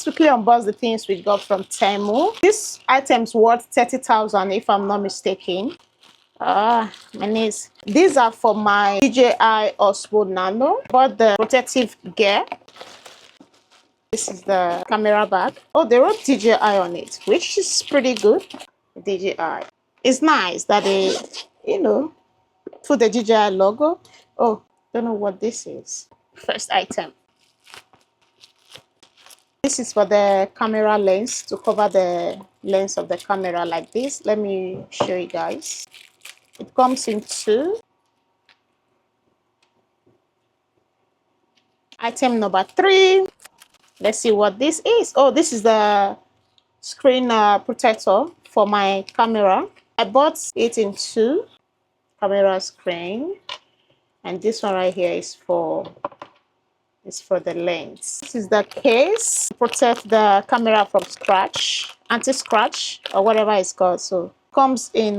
quickly unbox the things we got from Temu. This item's worth 30,000 if I'm not mistaken. My knees. These are for my DJI Osmo Nano. Bought the protective gear. This is the camera bag. Oh, they wrote DJI on it, which is pretty good. DJI. It's nice that they, put the DJI logo. Oh, don't know what this is. First item. This is for the camera lens, to cover the lens of the camera like this. Let me show you guys. It comes in two. Item number 3. Let's see what this is. Oh, this is the screen protector for my camera. I bought it in 2 camera screen, and this one right here is for the lens. This is the case to protect the camera from scratch, anti-scratch or whatever it's called. So comes in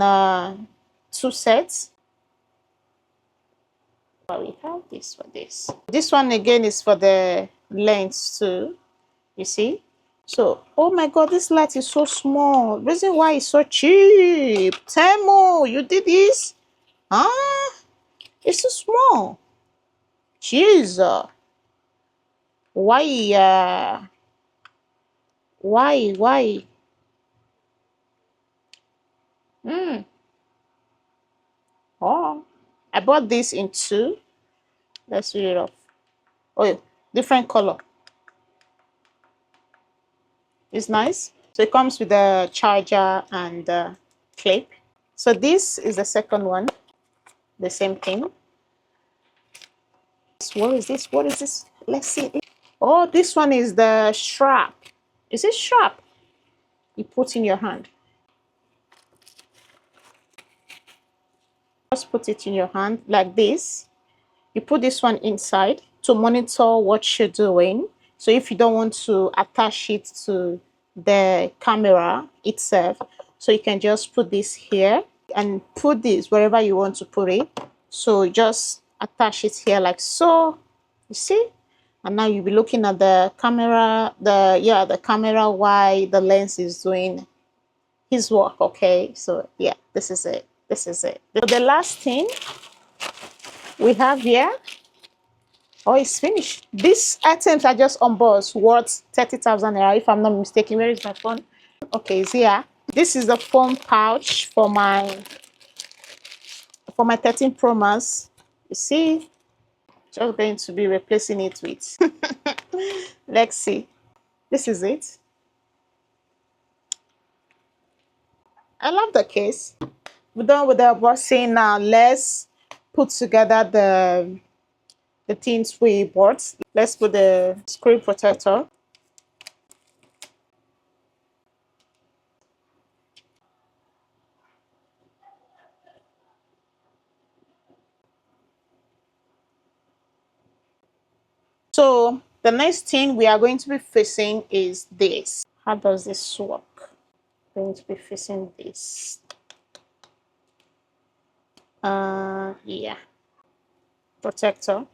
2 sets. But we have this for this. This one again is for the lens too. You see? So, oh my God, this light is so small. Reason why it's so cheap. Temu, you did this? Huh? It's so small. Jeez. Why? Why? Oh, I bought this in 2. Let's read it off. Oh, different color. It's nice. So it comes with a charger and clip. So this is the second one. The same thing. What is this? What is this? Let's see. Oh, this one is the strap. Is it strap? You put in your hand. Just put it in your hand like this. You put this one inside to monitor what you're doing. So if you don't want to attach it to the camera itself, so you can just put this here and put this wherever you want to put it. So just attach it here like so. You see? And now you'll be looking at the camera, the camera while the lens is doing his work. Okay, so yeah, this is it. This is it. The last thing we have here. Oh, it's finished. These items are just unboxed, worth 30,000 naira, if I'm not mistaken. Where is my phone? Okay, it's here. This is the phone pouch for my 13 Pro Max. You see, just going to be replacing it with. Let's see. This is it. I love the case. We're done with the unboxing now. Let's put together the things we bought. Let's put the screen protector. So the next thing we are going to be facing is this. How does this work? I'm going to be facing this. Yeah. Protector.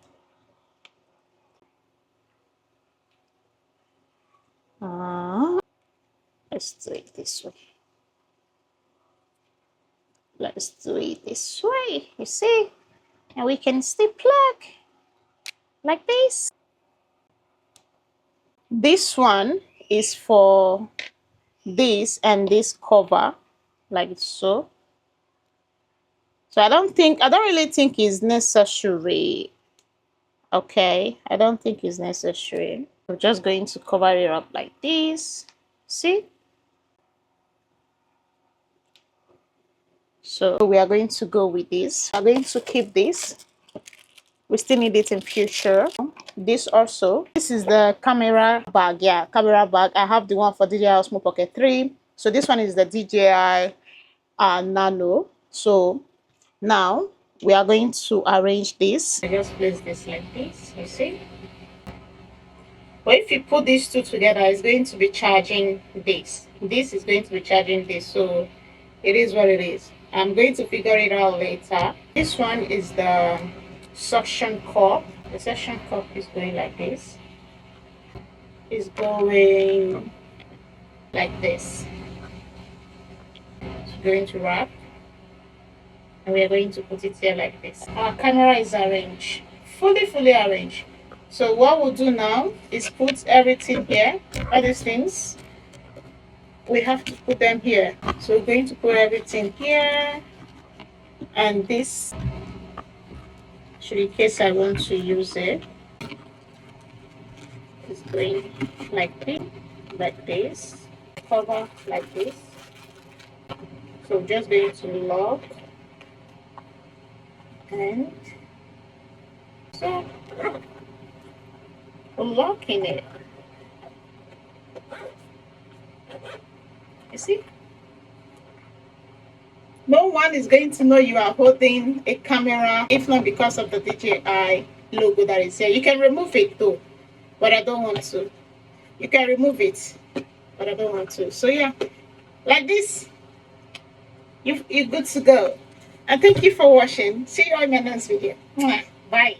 Let's do it this way. Let's do it this way. You see? And we can still plug like this. This one is for this and this cover, like so. So I don't really think it's necessary. Okay, I don't think it's necessary. We're just going to cover it up like this. See? So we are going to go with this. I'm going to keep this. We still need it in future. This also. This is the camera bag. Yeah, camera bag. I have the one for DJI Osmo Pocket 3. So this one is the DJI Nano. So now we are going to arrange this. I just place this like this. You see? But if you put these two together, it's going to be charging this. This is going to be charging this. So it is what it is. I'm going to figure it out later. This one is the suction cup. The suction cup is going like this. is going like this. It's going to wrap, and we are going to put it here like this. Our camera is arranged, fully arranged. So what we'll do now is put everything here, all these things. We have to put them here. So we're going to put everything here, and this, actually, in case I want to use it, is going like this, cover like this. So just going to lock, and so locking it. You see? No one is going to know you are holding a camera, if not because of the DJI logo that is here. You can remove it though, but I don't want to. You can remove it, but I don't want to. So yeah, like this, you're good to go. And thank you for watching. See you on my next video. Bye.